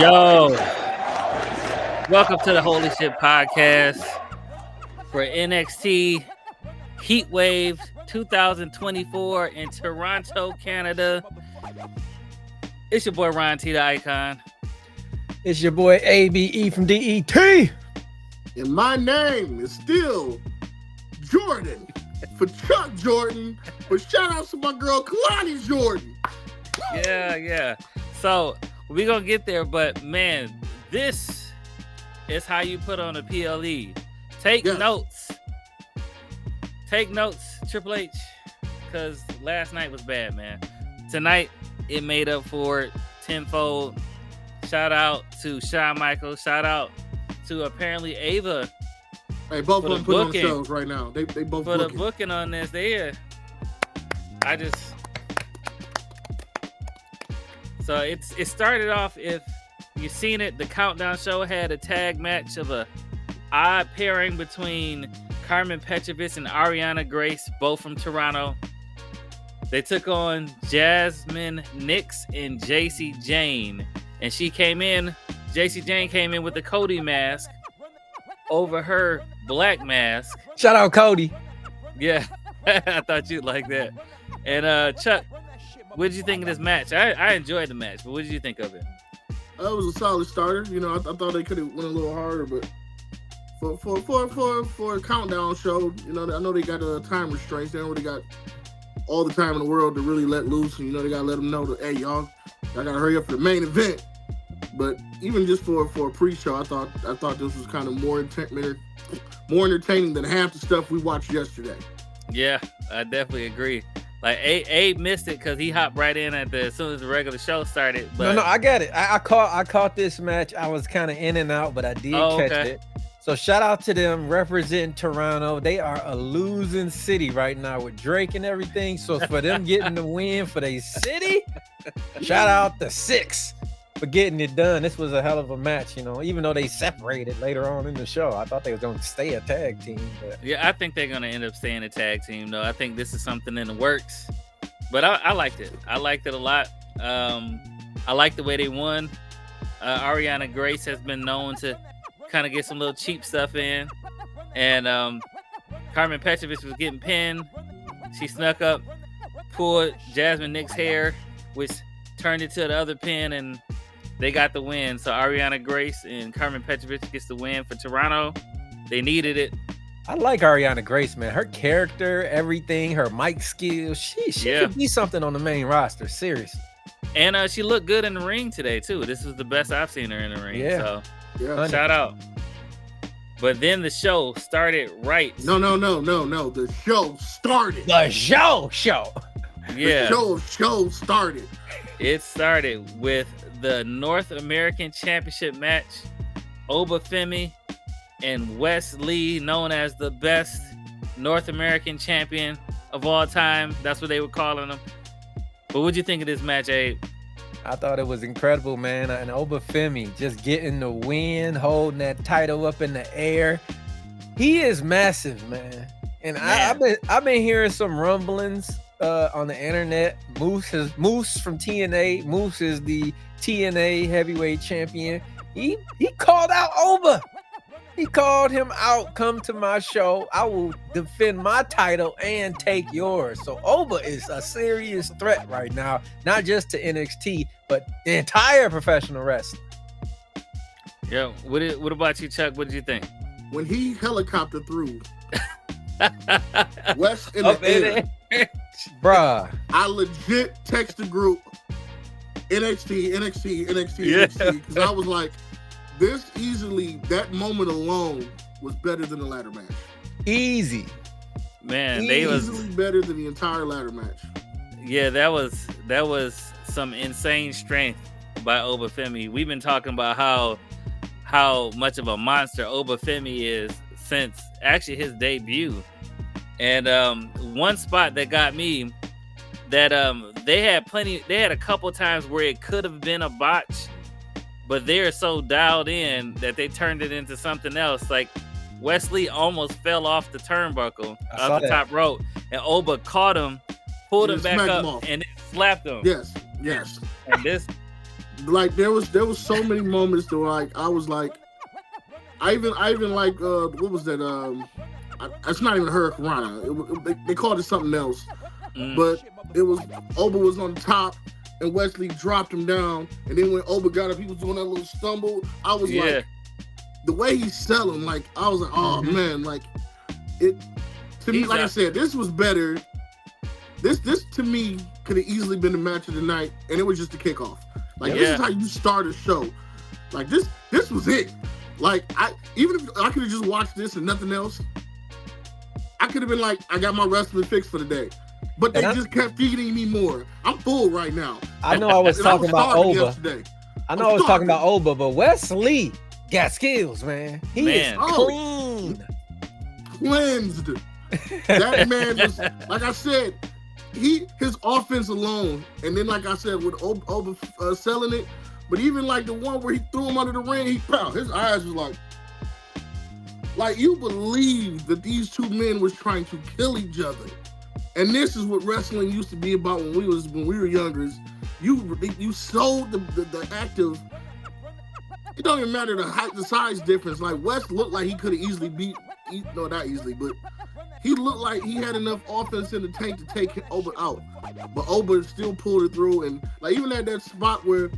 Yo, welcome to the Holy Shhh Podcast for NXT Heatwave 2024 in Toronto, Canada. It's your boy Ron T, the Icon. It's your boy ABE from DET. And my name is still Jordan for Chuck Jordan. But shout out to my girl Kalani Jordan. Yeah. So we're going to get there, but man, this is how you put on a PLE. Take notes. Take notes, Triple H, because last night was bad, man. Tonight, it made up for it tenfold. Shout out to Shawn Michaels. Shout out to apparently Ava. Hey, both of them put on shows right now. They both for booking. The booking on this. So it started off, if you've seen it, the Countdown show had a tag match of a odd pairing between Carmen Petrovich and Ariana Grace, both from Toronto. They took on Jasmine Nix and JC Jane. And JC Jane came in with the Cody mask over her black mask. Shout out Cody. Yeah, I thought you'd like that. And Chuck, what did you think of this match? I enjoyed the match, but what did you think of it? It was a solid starter. You know, I thought they could have went a little harder, but for a Countdown show, you know, I know they got time restraints. They don't really got all the time in the world to really let loose. And, you know, they got to let them know that, hey, y'all got to hurry up for the main event. But even just for a pre-show, I thought this was kind of more entertaining than half the stuff we watched yesterday. Yeah, I definitely agree. Like Abe missed it because he hopped right in as soon as the regular show started. But No, I got it. I caught this match. I was kind of in and out, but I did catch it. So shout out to them representing Toronto. They are a losing city right now with Drake and everything. So for them getting the win for their city, shout out to Six for getting it done. This was a hell of a match, you know, even though they separated later on in the show. I thought they were going to stay a tag team. But yeah, I think they're going to end up staying a tag team, though. I think this is something in the works. But I liked it. I liked it a lot. I liked the way they won. Ariana Grace has been known to kind of get some little cheap stuff in. And Carmen Petrovich was getting pinned. She snuck up, pulled Jasmine Nix's hair, which turned it to the other pin, and they got the win. So Ariana Grace and Carmen Petrovich gets the win for Toronto. They needed it. I like Ariana Grace, man. Her character, everything, her mic skills. She could be something on the main roster, seriously. And she looked good in the ring today, too. This was the best I've seen her in the ring. Yeah. So shout out. But then the show started right. No. The show started. The show. Yeah. The show started. It started with the North American Championship match. Obafemi and Wes Lee, known as the best North American champion of all time. That's what they were calling him. But what'd you think of this match, Abe? I thought it was incredible, man. And Obafemi just getting the win, holding that title up in the air. He is massive, man. And I've been hearing some rumblings on the internet. Moose from TNA. Moose is the TNA heavyweight champion. He called out Oba. He called him out. Come to my show. I will defend my title and take yours. So Oba is a serious threat right now, not just to NXT, but the entire professional wrestling. Yeah. What about you, Chuck? What did you think? When he helicopter through West in the air, bruh, I legit text the group NXT, because I was like, that moment alone was better than the ladder match. Easy. Man, easily better than the entire ladder match. Yeah, that was some insane strength by Obafemi. We've been talking about how much of a monster Obafemi is since actually his debut. And one spot that got me, that they had a couple times where it could have been a botch, but they're so dialed in that they turned it into something else. Like Wesley almost fell off the turnbuckle off the top rope, and Oba caught him, pulled him back up, and then slapped him. Yes. And like there was so many moments that like I was like, I even like what was that? It's not even Hurricane Rana. They called it something else, but it was Oba was on the top and Wesley dropped him down, and then when Oba got up, he was doing that little stumble. I was like, the way he's selling, like I was like, oh man, like it. To me, like I said, this was better. This to me could have easily been the match of the night, and it was just the kickoff. Like this is how you start a show. Like this was it. Like even if I could have just watched this and nothing else, I could have been like, I got my wrestling fix for the day. But they just kept feeding me more. I'm full right now. I know I was talking about Oba. I know I was talking about Oba, but Wesley got skills, man. He is clean. Cleansed. That man was, like I said, his offense alone, and then like I said, with Oba selling it, but even like the one where he threw him under the ring, his eyes was like you believe that these two men was trying to kill each other. And this is what wrestling used to be about when we were younger. You sold the active. It don't even matter the size difference. Like West looked like he could have easily not easily, but he looked like he had enough offense in the tank to take Oba out. But Oba still pulled it through, and like even at that spot where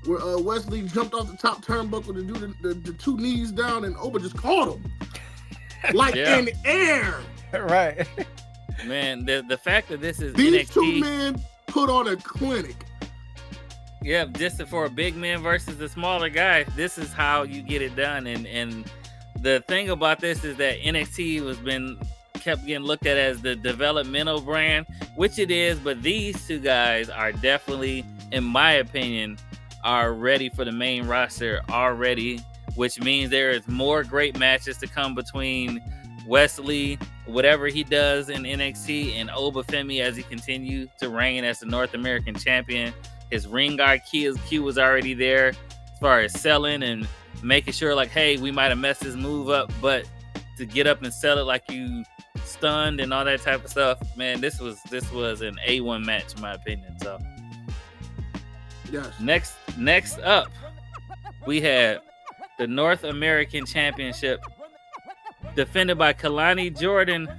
Wesley jumped off the top turnbuckle to do the two knees down, and Oba just caught him like in air. Right. Man, the fact that this is these NXT, two men put on a clinic. Yeah, just for a big man versus a smaller guy, this is how you get it done. And the thing about this is that NXT kept getting looked at as the developmental brand, which it is, but these two guys are definitely, in my opinion, are ready for the main roster already, which means there is more great matches to come between Wesley, whatever he does in NXT, and Oba Femi as he continues to reign as the North American champion. His ring guard Q was already there as far as selling and making sure like, hey, we might have messed this move up, but to get up and sell it like you stunned and all that type of stuff, man, this was an A1 match in my opinion. So yes. Next up, we had the North American Championship defended by Kalani Jordan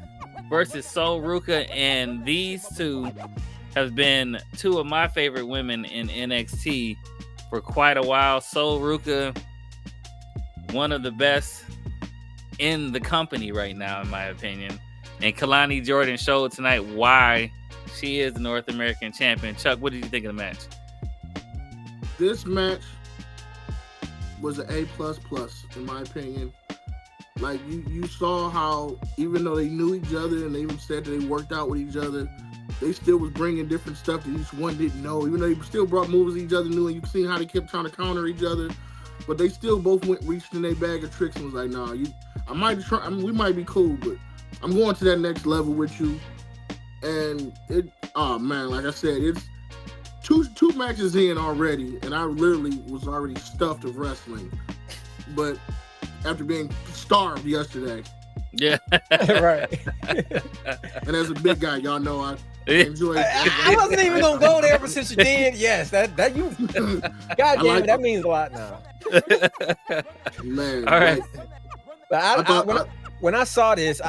versus Sol Ruka, and these two have been two of my favorite women in NXT for quite a while. Sol Ruka, one of the best in the company right now, in my opinion. And Kalani Jordan showed tonight why she is the North American champion. Chuck, what did you think of the match? This match was an A++, in my opinion. Like, you saw how, even though they knew each other and they even said that they worked out with each other, they still was bringing different stuff that each one didn't know. Even though they still brought moves each other knew, and you see how they kept trying to counter each other. But they still both reached in their bag of tricks and was like, nah, we might be cool, but I'm going to that next level with you. And like I said, it's two matches in already, and I literally was already stuffed of wrestling. But after being starved yesterday. Yeah. Right. And as a big guy, y'all know I enjoy it. I wasn't even gonna go there, but since you did, yes, that you God damn it, that means a lot now. Man. All right. But when I saw this,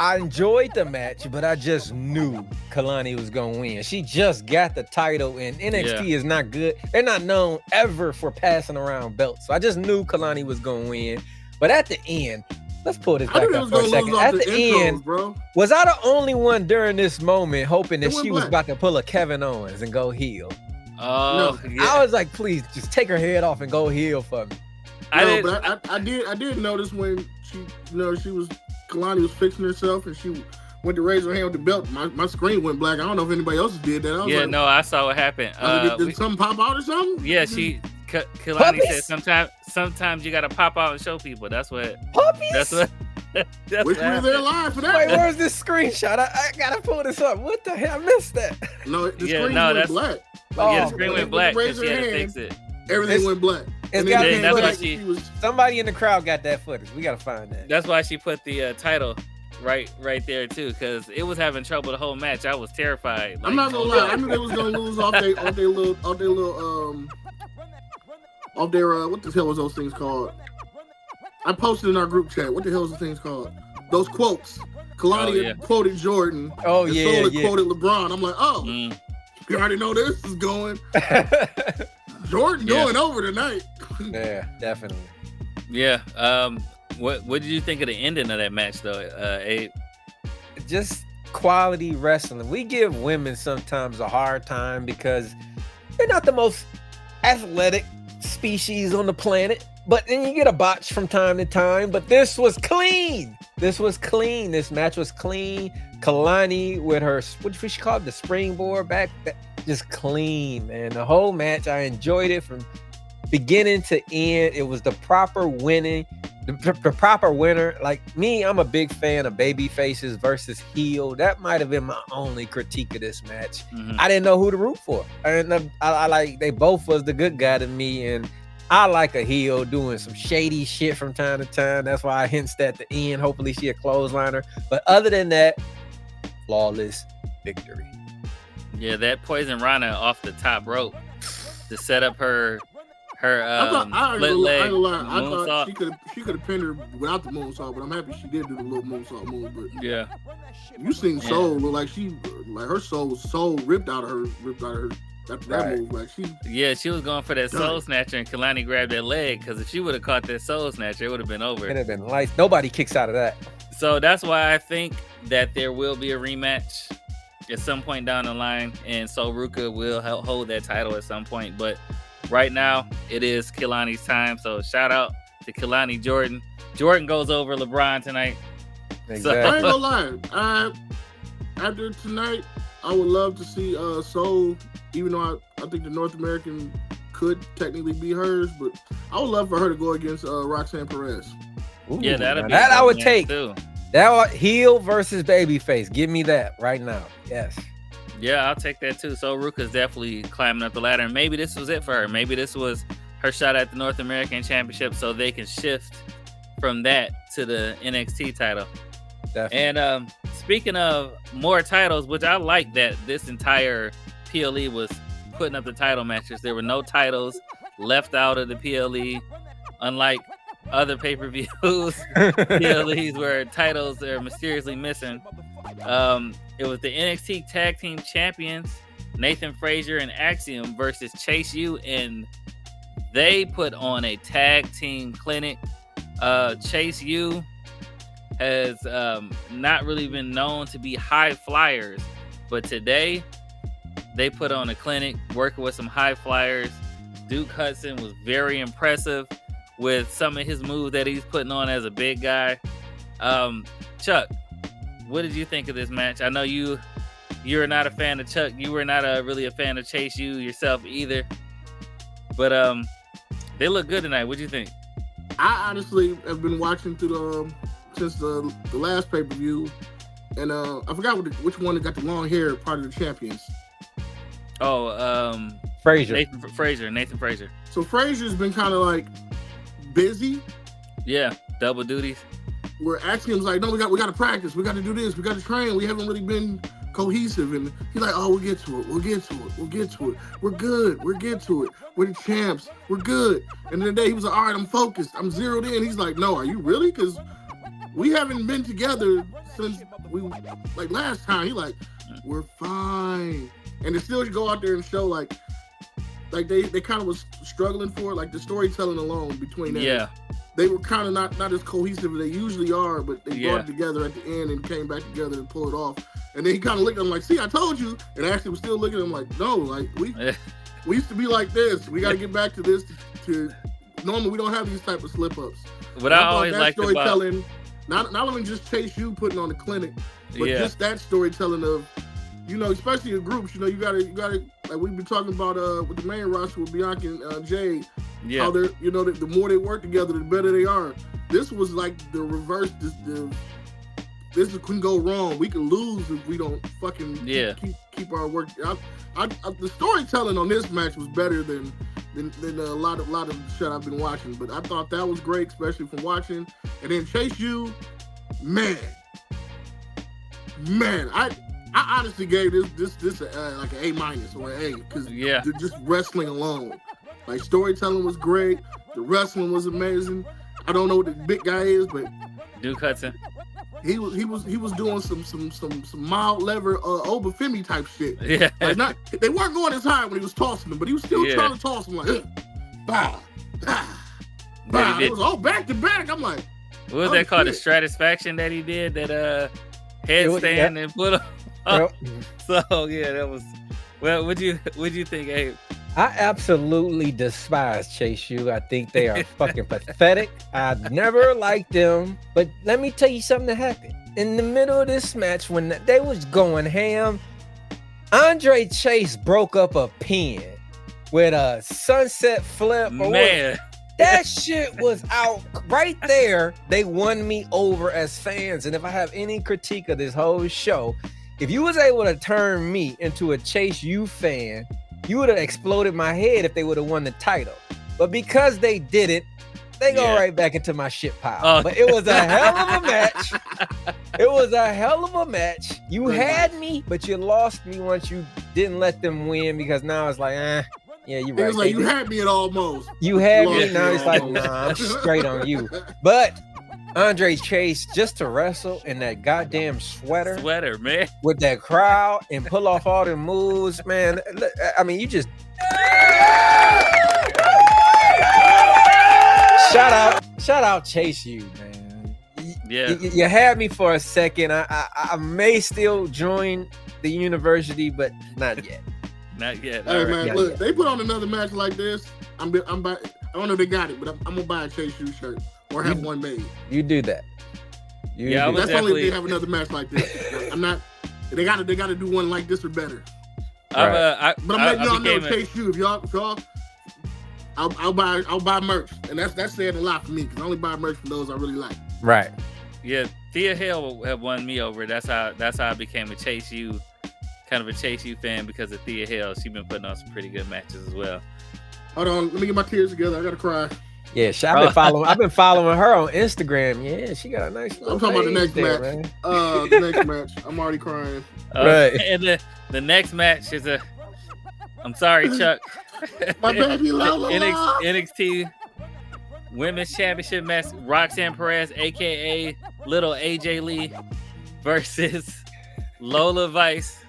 I enjoyed the match, but I just knew Kalani was gonna win. She just got the title, and NXT is not good. They're not known ever for passing around belts. So I just knew Kalani was gonna win. But at the end, let's pull this back up for a second. At the end, bro. Was I the only one during this moment hoping that she was about to pull a Kevin Owens and go heel? Oh, no. yeah. I was like, please, just take her head off and go heel for me. I did notice when Kalani was fixing herself and she went to raise her hand with the belt. My screen went black. I don't know if anybody else did that. I saw what happened. Did something pop out or something? Yeah, Kalani said sometimes you gotta pop out and show people. That's what. Puppies? That's what. Wish we were there live for that. Wait, where's this screenshot? I gotta pull this up. What the hell? I missed that. No, the screen went black. Yeah, the screen went black because she had to fix it. Everything went black. Somebody in the crowd got that footage. We gotta find that. That's why she put the title right there too, because it was having trouble the whole match. I was terrified. I'm not gonna lie. I knew they was gonna lose off their what the hell was those things called? I posted in our group chat. What the hell was the things called? Those quotes. Kalani quoted Jordan. Oh yeah, quoted LeBron. I'm like, you already know this is going. Jordan going over tonight. Yeah, definitely. Yeah. What did you think of the ending of that match though, Abe? Just quality wrestling. We give women sometimes a hard time because they're not the most athletic species on the planet. But then you get a botch from time to time. But this was clean. This match was clean. Kalani with her, what did she call it? The springboard back. Just clean, man. The whole match, I enjoyed it from beginning to end. It was the proper winning. The proper winner. Like me, I'm a big fan of baby faces versus heel. That might have been my only critique of this match. I didn't know who to root for. And I like, they both was the good guy to me. And I like a heel doing some shady shit from time to time. That's why I hinted at the end. Hopefully she a clothesliner. But other than that, flawless victory. Yeah, that Poison Rana off the top rope to set up her split leg moonsault. I thought she could have pinned her without the moonsault, but I'm happy she did do the little moonsault move. But yeah, you seen Soul look like her soul was so ripped out of her. After that move, like she was going for that soul snatcher, and Kalani grabbed that leg, because if she would have caught that soul snatcher, it would have been over. It'd have been lights. Nobody kicks out of that. So that's why I think that there will be a rematch at some point down the line, and so Ruka will hold that title at some point. But right now, it is Kalani's time. So shout out to Kalani Jordan. Jordan goes over LeBron tonight. Exactly. So, I ain't gonna lie. After tonight, I would love to see Soul. Even though I think the North American could technically be hers, but I would love for her to go against Roxanne Perez. Ooh, yeah, that I would take. Too. That heel versus babyface. Give me that right now. Yes. Yeah, I'll take that too. So Ruka's definitely climbing up the ladder, and maybe this was it for her. Maybe this was her shot at the North American Championship, so they can shift from that to the NXT title. Definitely. And speaking of more titles, which I like that this entire PLE was putting up the title matches. There were no titles left out of the PLE, unlike other pay-per-views, PLEs where titles are mysteriously missing. It was the NXT Tag Team Champions, Nathan Frazier and Axiom versus Chase U, and they put on a tag team clinic. Chase U has not really been known to be high flyers, but today they put on a clinic working with some high flyers. Duke Hudson was very impressive with some of his moves that he's putting on as a big guy. Chuck, what did you think of this match? I know you're not a fan of Chuck. You were not really a fan of Chase U yourself either. But they look good tonight. What do you think? I honestly have been watching through since the last pay-per-view, and I forgot which one that got the long hair part of the champions. Oh, Frazier. Nathan Frazier. So Frazier's been kind of like busy. Yeah, double duties. Where Axiom's like, no, we got to practice. We got to do this. We got to train. We haven't really been cohesive. And he's like, oh, we'll get to it. We'll get to it. We're good. We'll get to it. We're the champs. We're good. And then the day he was like, all right, I'm focused. I'm zeroed in. He's like, no, are you really? Because we haven't been together since like last time. He's like, we're fine. And they still go out there and show like they kind of was struggling for it, like the storytelling alone between them. Yeah. They were kind of not as cohesive as they usually are, but they brought it together at the end and came back together and pulled it off. And then he kind of looked at him like, see, I told you. And actually was still looking at him like, no, like we used to be like this. We got to get back to this. Normally we don't have these type of slip-ups. But I always like storytelling, not only just Chase U putting on the clinic, but just that storytelling of, especially in groups, you gotta like we've been talking about with the main roster with Bianca and Jade. Yeah. How they're, the more they work together, the better they are. This was like the reverse. This can go wrong. We can lose if we don't fucking keep our work. The storytelling on this match was better than a lot of shit I've been watching. But I thought that was great, especially from watching. And then Chase U, man, Man, I honestly gave this like an A- or an A because just wrestling alone, like storytelling was great, the wrestling was amazing. I don't know what the big guy is, but Duke Hudson. He was doing some mild lever Obafemi type shit. Yeah, like they weren't going as high when he was tossing them, but he was still trying to toss them like bah, bah, bah. It was all back to back. I'm like, what was that called? The Stratisfaction that he did, that headstand and put up. So yeah, that was. Well, what'd you think, Abe? I absolutely despise Chase U. I think they are fucking pathetic. I never liked them. But let me tell you something that happened. In the middle of this match, when they was going ham, Andre Chase broke up a pin with a sunset flip. Man. That shit was out right there. They won me over as fans. And if I have any critique of this whole show, if you was able to turn me into a Chase U fan, you would have exploded my head if they would have won the title. But because they didn't, they go right back into my shit pile. But it was a hell of a match. It was a hell of a match. You had me, but you lost me once you didn't let them win, because now it's like, yeah, you're right. It was like you had me at almost. You had me, now it's like, nah, I'm straight on you. But Andre Chase, just to wrestle in that goddamn sweater, man, with that crowd and pull off all the moves, man. I mean, you just shout out Chase U, man. You had me for a second. I may still join the university, but not yet. Not yet. Hey man, look, they put on another match like this. I don't know if they got it, but I'm gonna buy a Chase U shirt. Or have one made. You do that. That's only if they have another match like this. I'm not. They gotta do one like this or better. Right. But I'm letting y'all know, Chase U. If y'all, I'll buy merch, and that's saying a lot for me because I only buy merch from those I really like. Right. Yeah, Thea Hale have won me over. That's how I became a Chase U, kind of a Chase U fan, because of Thea Hale. She's been putting on some pretty good matches as well. Hold on, let me get my tears together. I gotta cry. Yeah, I've been following her on Instagram. Yeah, she got a nice. I'm talking about the next match. Man. The next match. I'm already crying. Right. And the next match is I'm sorry, Chuck. My baby Lola. NXT Women's Championship match. Roxanne Perez, aka Little AJ Lee, versus Lola Vice.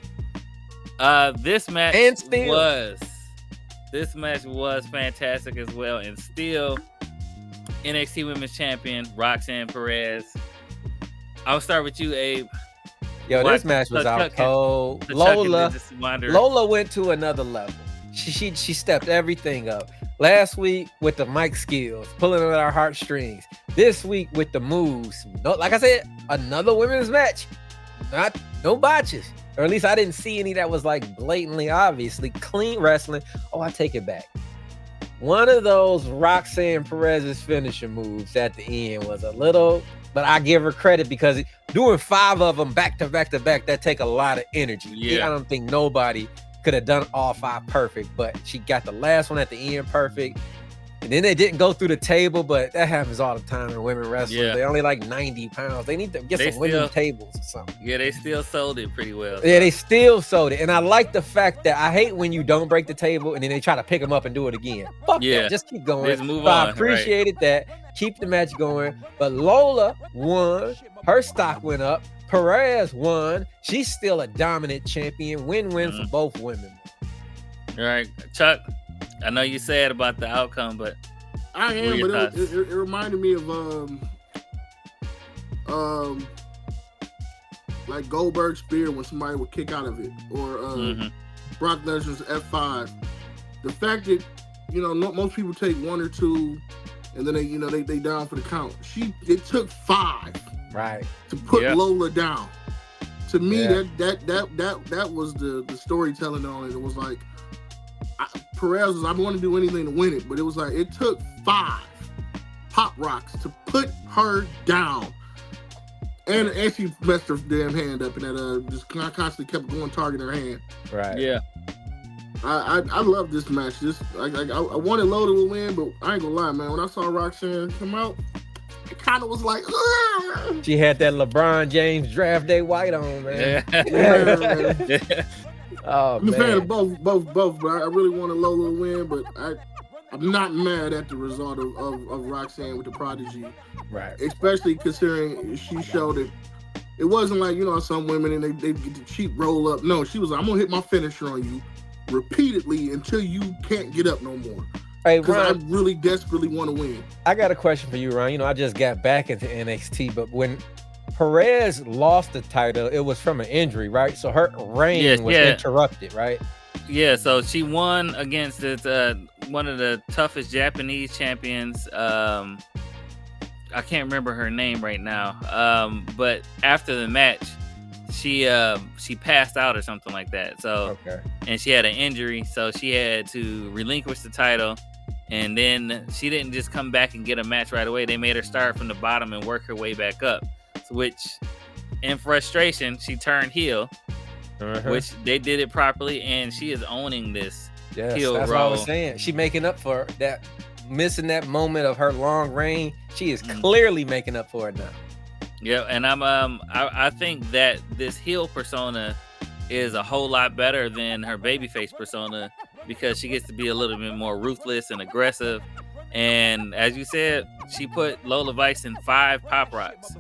This match was fantastic as well, and still NXT Women's Champion Roxanne Perez. I'll start with you, Abe. Yo, this match was out cold. Lola went to another level. She stepped everything up. Last week with the mic skills, pulling at our heartstrings. This week with the moves. No, like I said, another women's match. No botches. Or at least I didn't see any that was like blatantly, obviously clean wrestling. Oh, I take it back. One of those Roxanne Perez's finishing moves at the end was a little, but I give her credit because doing 5 of them back to back to back, that take a lot of energy. Yeah. I don't think nobody could have done all 5 perfect, but she got the last one at the end perfect. And then they didn't go through the table, but that happens all the time in women wrestling. Yeah. They're only like 90 pounds. They need to get some women's tables or something. Yeah, they still sold it pretty well. Yeah, they still sold it. And I like the fact that I hate when you don't break the table and then they try to pick them up and do it again. Fuck that. Just keep going. Just move on. I appreciated that. Keep the match going. But Lola won. Her stock went up. Perez won. She's still a dominant champion. Win-win for both women. All right, Chuck. I know you sad about the outcome, but I am. But it reminded me of like Goldberg's spear when somebody would kick out of it, or Brock Lesnar's F5. The fact that most people take 1 or 2, and then they down for the count. It took 5 to put Lola down. To me, that was the storytelling on it. It was like. Perez was, I don't want to do anything to win it, but it was like it took 5 pop rocks to put her down, and she messed her damn hand up, and that just constantly kept going targeting her hand. Right. Yeah. I love this match. Just I wanted Lola to win, but I ain't gonna lie, man. When I saw Roxanne come out, kind of was like, ugh. She had that LeBron James draft day white on, man. Yeah. Oh, I'm a fan man. of both, but I really wanted Lola to win, but I'm not mad at the result of Roxanne with the Prodigy. Right. Especially considering she showed it. It wasn't like, some women and they get the cheap roll up. No, she was like, I'm gonna hit my finisher on you repeatedly until you can't get up no more. Hey, Because I Ron, really desperately want to win. I got a question for you, Ron. I just got back into NXT, but when Perez lost the title, it was from an injury, right? So her reign was interrupted, right? Yeah, so she won against one of the toughest Japanese champions. I can't remember her name right now. But after the match, she passed out or something like that. So and she had an injury, so she had to relinquish the title. And then she didn't just come back and get a match right away. They made her start from the bottom and work her way back up. Which, in frustration, she turned heel. Which they did it properly, and she is owning this heel that's role. what I was saying. She making up for that, missing that moment of her long reign. She is clearly making up for it now. Yeah, and I think that this heel persona is a whole lot better than her babyface persona because she gets to be a little bit more ruthless and aggressive. And as you said, she put Lola Vice in 5 Pop Rocks.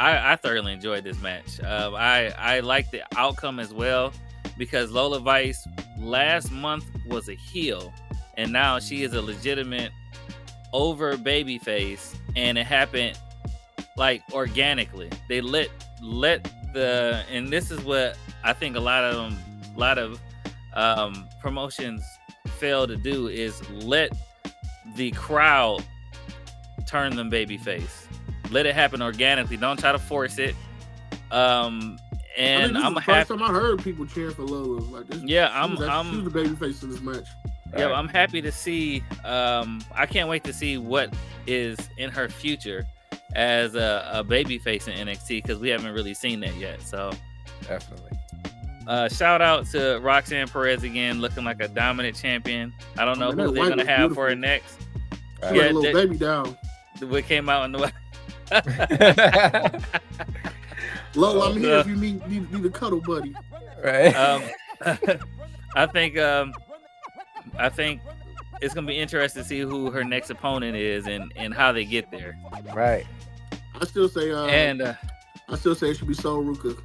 I thoroughly enjoyed this match. I like the outcome as well because Lola Vice last month was a heel and now she is a legitimate over babyface, and it happened like organically. They let the, and this is what I think a lot of promotions fail to do, is let the crowd turn them babyface. Let it happen organically. Don't try to force it. And I'm the first time I heard people cheering for Lola like this. Yeah, she was the babyface in this match. Yeah, I'm happy to see. I can't wait to see what is in her future as a babyface in NXT because we haven't really seen that yet. So definitely. Shout out to Roxanne Perez again, looking like a dominant champion. I don't know who they're gonna have for her next. She got a little baby down. What came out in the Lola, I'm here if you need a cuddle buddy. Right. I think it's gonna be interesting to see who her next opponent is and how they get there. Right. I still say it should be Sol Ruka.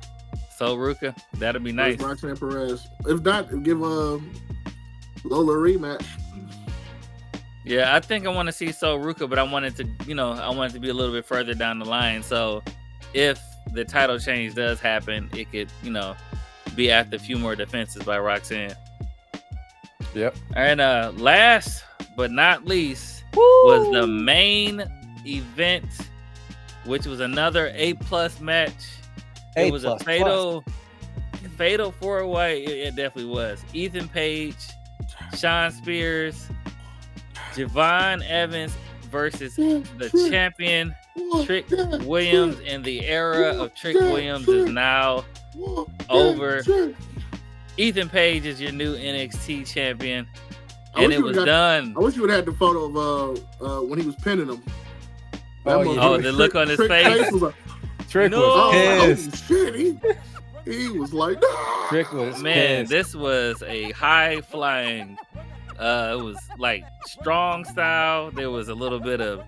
Sol Ruka, that'd be nice. Roxanne Perez. If not, give Lola a rematch. Yeah, I think I want to see Sol Ruka, but I want it to be a little bit further down the line. So if the title change does happen, it could, be after a few more defenses by Roxanne. Yep. And last but not least was the main event, which was another A+ match. It was a fatal 4-way. It definitely was. Ethan Page, Shawn Spears, Javon Evans versus the champion Trick Williams, and the era of Trick Williams is now over. Ethan Page is your new NXT champion, and it was done. I wish you would have had the photo of when he was pinning him. The look on his face. Was like, Trick was pissed. Oh shit! He was like, no! Trick was man. pissed. This was a high flying. It was like strong style. There was a little bit of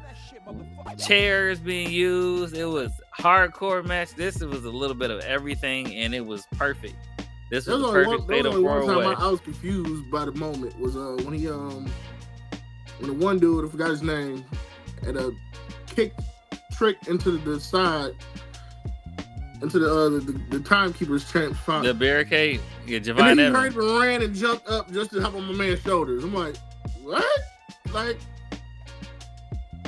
chairs being used. It was hardcore match. This was a little bit of everything, and it was perfect. This was the perfect fatal 4-way. I was confused by the moment was when the one dude, I forgot his name, and kicked Trick into the side, into the timekeeper's champ spot. The barricade. Yeah, Javon and then Evans. he ran and jumped up just to hop on my man's shoulders. I'm like, what? Like,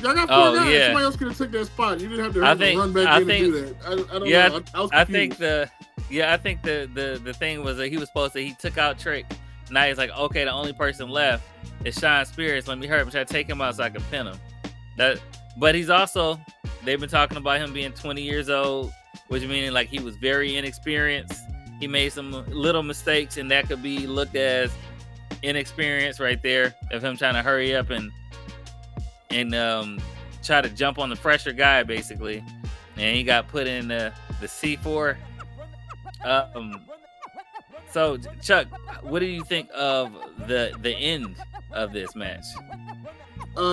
y'all got 4 guys. Yeah. Somebody else could have took that spot. You didn't have to run back in and do that. I don't know. I think the thing was that he took out Trick. Now he's like, okay, the only person left is Shawn Spears. Let me hurry up and try to take him out so I can pin him. But he's also, they've been talking about him being 20 years old, which meaning like he was very inexperienced. He made some little mistakes, and that could be looked as inexperience right there of him trying to hurry up and try to jump on the fresher guy basically, and he got put in the C4. So Chuck, what do you think of the end of this match?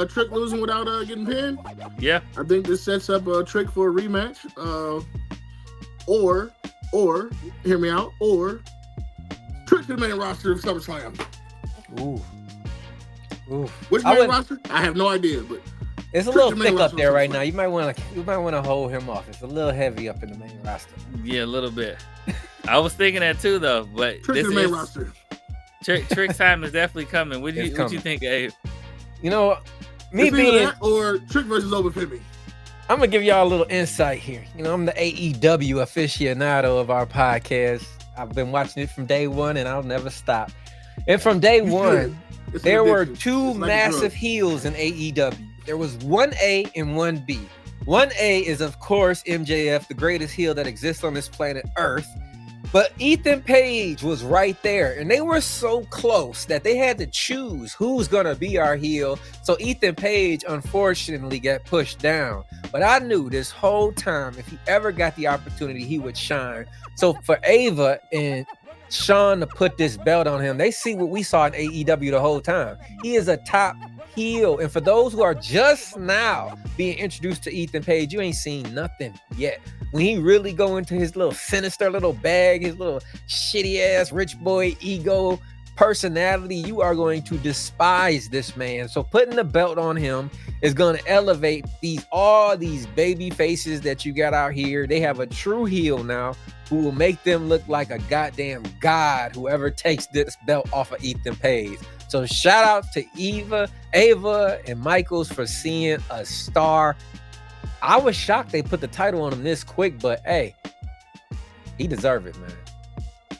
Trick losing without getting pinned. Yeah, I think this sets up a Trick for a rematch. Or hear me out. Or Trick to the main roster of SummerSlam. Ooh. Which main roster? I have no idea, but it's a little thick up there right now. You might want to hold him off. It's a little heavy up in the main roster. Yeah, a little bit. I was thinking that too, though. But Trick to the main roster. Trick's time is definitely coming. What you think, Abe? You know, me it's being that or Trick versus Obafemi. I'm gonna give y'all a little insight here. You know, I'm the AEW aficionado of our podcast. I've been watching it from day one, and I'll never stop. And from day one, there were two massive heels in AEW. There was 1A and 1B. 1A is, of course, MJF, the greatest heel that exists on this planet Earth. But Ethan Page was right there, and they were so close that they had to choose who's going to be our heel. So Ethan Page, unfortunately, got pushed down. But I knew this whole time, if he ever got the opportunity, he would shine. So for Ava and Sean to put this belt on him, they see what we saw in AEW the whole time. He is a top heel. And for those who are just now being introduced to Ethan Page, you ain't seen nothing yet. When he really go into his little sinister little bag, his little shitty ass rich boy ego personality, you are going to despise this man. So putting the belt on him is going to elevate all these baby faces that you got out here. They have a true heel now who will make them look like a goddamn god, whoever takes this belt off of Ethan Page. So shout out to Ava and Michaels for seeing a star. I was shocked they put the title on him this quick, but hey, he deserved it, man.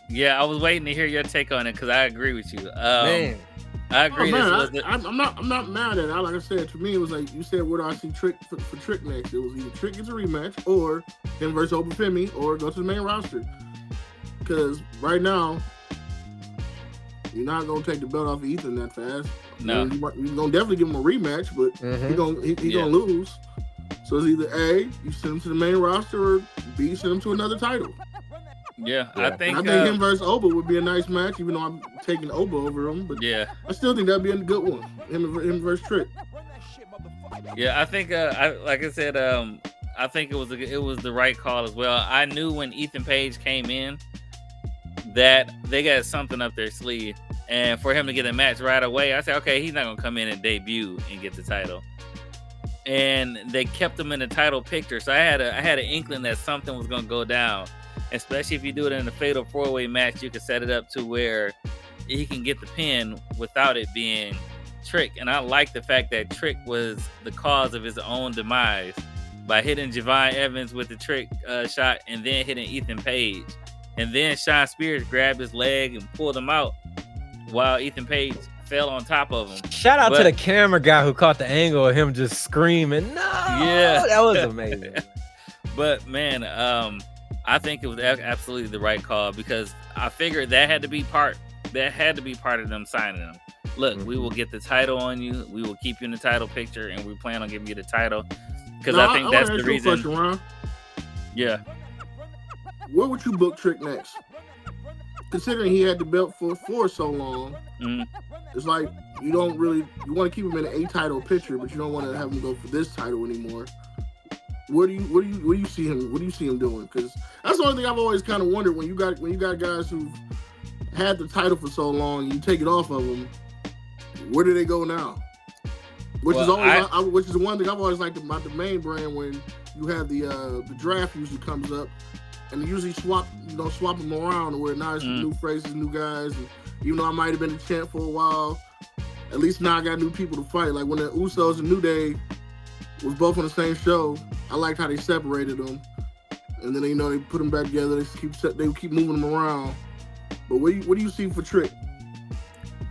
Yeah, I was waiting to hear your take on it because I agree with you. Man, I agree. I'm not mad at it. Like I said, to me, it was like you said, where do I see Trick for Trick next? It was either Trick gets a rematch, or him versus Obafemi, or go to the main roster. Because right now, you're not gonna take the belt off of Ethan that fast. No, you're gonna definitely give him a rematch, but he's gonna lose. So it's either A, you send him to the main roster, or B, send him to another title. Yeah. I think him versus Oba would be a nice match, even though I'm taking Oba over him. But yeah, I still think that'd be a good one. Him versus Trick. Yeah, I think like I said, I think it was the right call as well. I knew when Ethan Page came in that they got something up their sleeve, and for him to get a match right away, I said, okay, he's not gonna come in and debut and get the title. And they kept him in the title picture, so I had an inkling that something was gonna go down. Especially if you do it in a fatal 4-way match, you can set it up to where he can get the pin without it being Trick. And I like the fact that Trick was the cause of his own demise by hitting Javon Evans with the Trick shot and then hitting Ethan Page. And then Sean Spears grabbed his leg and pulled him out while Ethan Page fell on top of him. Shout out to the camera guy who caught the angle of him just screaming, no! Yeah, that was amazing. But man, I think it was absolutely the right call because I figured that had to be part of them signing him. Look, we will get the title on you. We will keep you in the title picture, and we plan on giving you the title because I think that's the reason. Question, Ron. Yeah. Where would you book Trick next? Considering he had the belt for so long, it's like you want to keep him in an A-title picture, but you don't want to have him go for this title anymore. What do you see him? What do you see him doing? Because that's the only thing I've always kind of wondered when you got guys who've had the title for so long, you take it off of them. Where do they go now? Which is the one thing I've always liked about the main brand when you have the draft usually comes up and they usually swap them around where now it's new faces, new guys. And even though I might have been a champ for a while, at least now I got new people to fight. Like when the Usos and New Day was both on the same show, I liked how they separated them, and then they put them back together. They keep moving them around. But what do you see for Trick?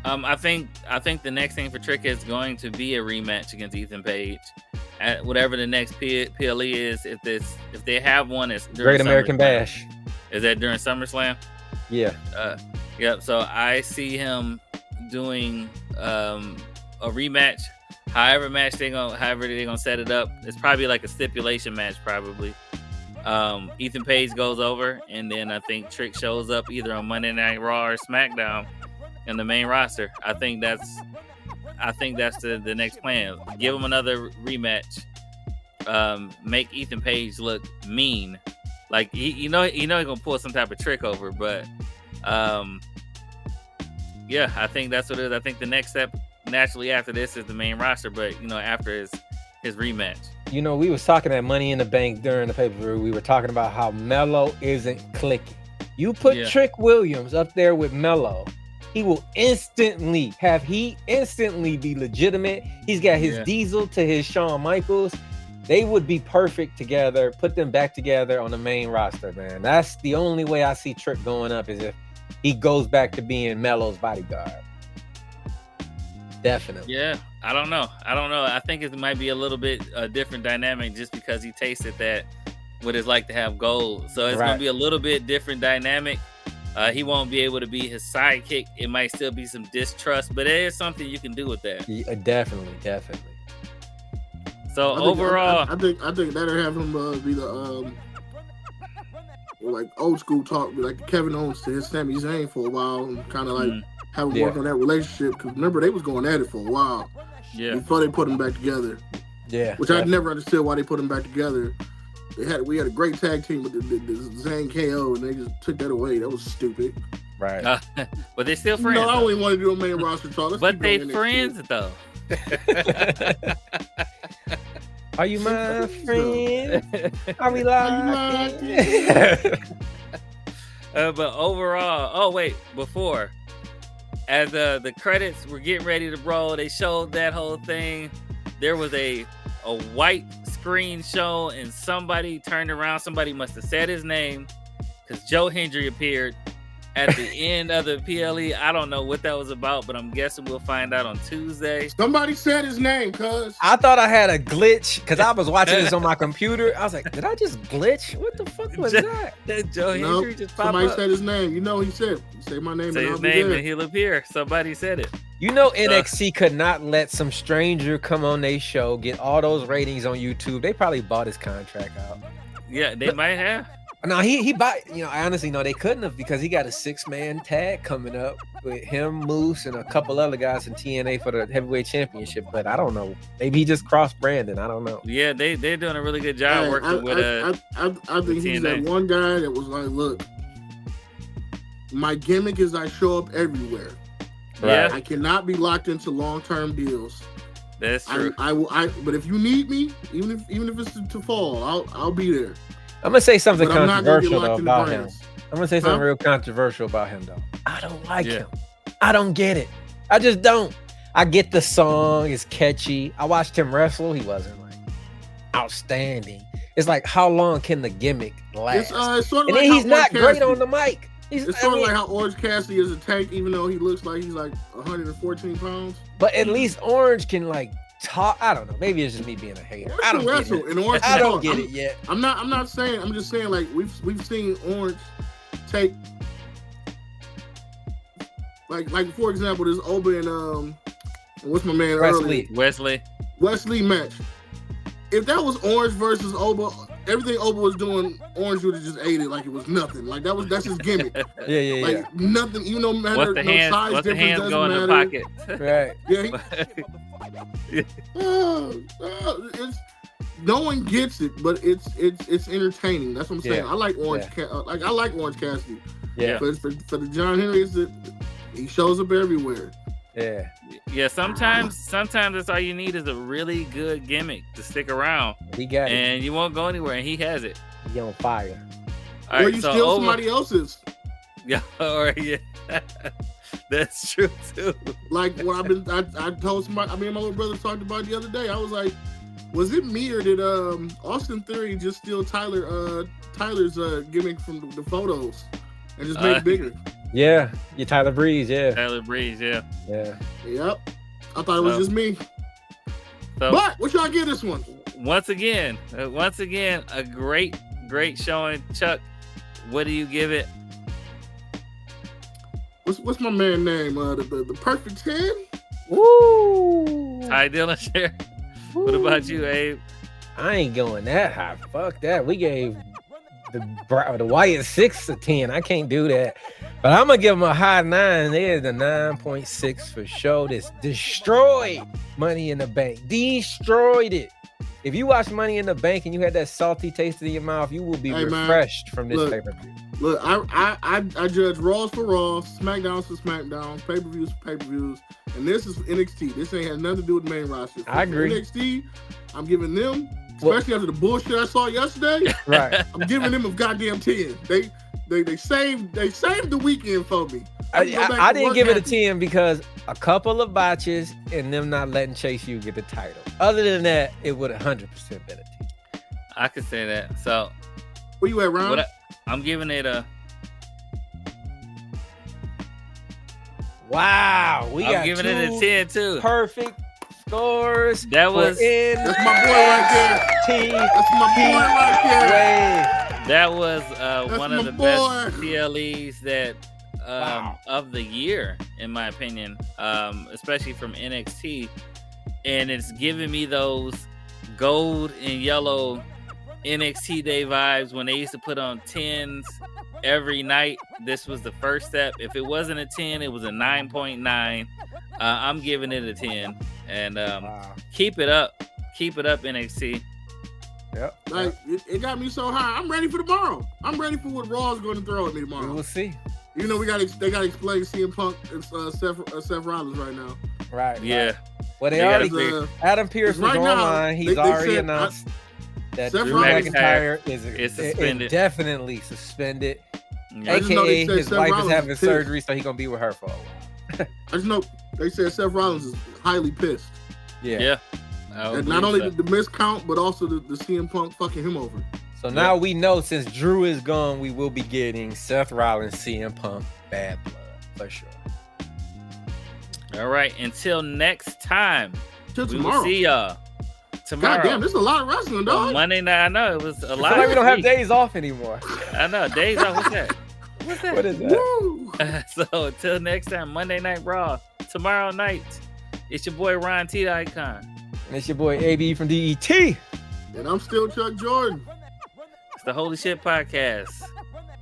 I think the next thing for Trick is going to be a rematch against Ethan Page at whatever the next PLE is. If they have one, it's Great American Bash. Is that during SummerSlam? Yeah. Yep. So I see him doing a rematch. however they're gonna set it up. It's probably like a stipulation match, probably. Ethan Page goes over, and then I think Trick shows up either on Monday Night Raw or SmackDown in the main roster. I think that's the next plan. Give him another rematch. Make Ethan Page look mean, like he's gonna pull some type of trick over. But yeah, I think that's what it is. I think the next step naturally after this is the main roster, but after his rematch. We was talking at Money in the Bank during the pay-per-view. We were talking about how Melo isn't clicking. You put Trick Williams up there with Melo, he will instantly be legitimate. He's got his Diesel to his Shawn Michaels. They would be perfect together. Put them back together on the main roster, man. That's the only way I see Trick going up, is if he goes back to being Melo's bodyguard. Definitely. Yeah, I don't know. I think it might be a little bit different dynamic just because he tasted that what it's like to have gold. So it's gonna be a little bit different dynamic. He won't be able to be his sidekick. It might still be some distrust, but it is something you can do with that. Yeah, definitely. So overall, I think that'll have him be the like old school talk, be like the Kevin Owens to his Sami Zayn for a while, and kind of like have him work on that relationship. Because remember, they was going at it for a while. Yeah. Before they put them back together. Yeah. Which I never understood why they put them back together. We had a great tag team with the Zayn KO, and they just took that away. That was stupid. Right. But they're still friends. No, I only want to do a main roster talk. But they friends though. Are you my friend? Are we locked? But overall, before, as the credits were getting ready to roll, they showed that whole thing. There was a white screen show, and somebody turned around. Somebody must have said his name, because Joe Hendry appeared at the end of the PLE. I don't know what that was about, but I'm guessing we'll find out on Tuesday. Somebody said his name, cuz. I thought I had a glitch because I was watching this on my computer. I was like, did I just glitch? What the fuck was that? Joe Hendry just popped up. Somebody said his name. He said, say my name. Say his name and he'll appear. Somebody said it. NXT could not let some stranger come on their show, get all those ratings on YouTube. They probably bought his contract out. Yeah, they might have. No, he bought. I honestly know they couldn't have, because he got a 6-man tag coming up with him, Moose, and a couple other guys in TNA for the heavyweight championship. But I don't know. Maybe he just crossed Brandon. I don't know. Yeah, they're doing a really good job working with. I think he's that one guy that was like, look, my gimmick is I show up everywhere. Yeah, I cannot be locked into long-term deals. That's true. But if you need me, even if it's to fall, I'll be there. I'm gonna say something controversial about him. I'm gonna say something real controversial about him, though. I don't like him. I don't get it. I just don't. I get the song; it's catchy. I watched him wrestle. He wasn't like outstanding. It's like, how long can the gimmick last? It's sort of and like then he's not great on the mic. It's sort of like how Orange Cassidy is a tank, even though he looks like he's like 114 pounds. But at least Orange can like talk. I don't know. Maybe it's just me being a hater. I don't wrestle, and Orange I don't get it yet. I'm not saying. I'm just saying, like we've seen Orange take, like for example, this Oba and what's my man Wesley match. If that was Orange versus Oba, everything Oba was doing, Orange would have just ate it like it was nothing. Like that's his gimmick. Yeah. Nothing, even no matter what's the hands, size what's difference, the hands go in matter. the pocket. Right. Yeah. No one gets it, but it's entertaining. That's what I'm saying. I like Orange. I like Orange Cassidy. Yeah. But for the John Henry, he shows up everywhere. Yeah. Sometimes that's all you need is a really good gimmick to stick around. He got it, and you won't go anywhere. And he has it. He on fire. All right, or you steal somebody else's. Yeah. That's true too. Like what I told somebody. I mean, my little brother talked about it the other day. I was like, was it me or did Austin Theory just steal Tyler's gimmick from the photos and just make it bigger? Yeah, Tyler Breeze. Yeah. Yep. I thought it was just me. So, but what y'all give this one? Once again, a great showing. Chuck, what do you give it? What's my man name? The Perfect 10? Woo! Ty Dillinger. What about you, Abe? I ain't going that high. Fuck that. We gave the Wyatt 6 a 10. I can't do that. But I'm gonna give them a high 9. There's the 9.6 for sure. This destroyed Money in the Bank. Destroyed it. If you watch Money in the Bank and you had that salty taste in your mouth, you will be refreshed from this pay-per-view. Look, I judge Raws for Raws, SmackDowns for SmackDowns, pay-per-views for pay-per-views, and this is NXT. This ain't has nothing to do with the main roster. I agree. NXT, I'm giving them, especially after the bullshit I saw yesterday. Right. I'm giving them a goddamn 10. They saved the weekend for me. I didn't give it a 10 because a couple of botches and them not letting Chase U get the title. Other than that, it would 100% been a 10. I could say that. So, where you at, Ron? I'm giving it a. Wow, I'm giving it a 10 too. Perfect scores. That's my boy right there. That's my boy right there. That was one of the best PLEs that of the year, in my opinion, especially from NXT, and it's giving me those gold and yellow NXT Day vibes when they used to put on 10s every night. This was the first step. If it wasn't a 10, it was a 9.9. I'm giving it a 10, and keep it up, NXT. Yep. Like it got me so high. I'm ready for tomorrow. I'm ready for what Raw's going to throw at me tomorrow. We will see. You know, they got to explain CM Punk and Seth Rollins right now. Right. Yeah. Well, they already. Adam Pearce was online. He's already announced that Drew McIntyre is suspended. Definitely suspended. Yeah. AKA his wife is having surgery, so he's gonna be with her for a while. I just know they said Seth Rollins is highly pissed. Yeah. And not only the miscount, but also the CM Punk fucking him over. So now we know since Drew is gone, we will be getting Seth Rollins, CM Punk, Bad Blood for sure. All right. Until next time. Till we tomorrow. will see y'all tomorrow. God damn, there's a lot of wrestling, dog. Monday night. I know it was a lot. Like we don't have days off anymore. I know days off. What's that? What's that? What is that? So until next time, Monday Night Raw. Tomorrow night, it's your boy Ron T. The Icon. And it's your boy AB from DET. And I'm still Chuck Jordan. It's the Holy Shhh Podcast.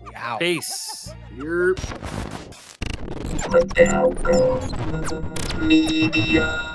We out. Peace. Yerp. Media.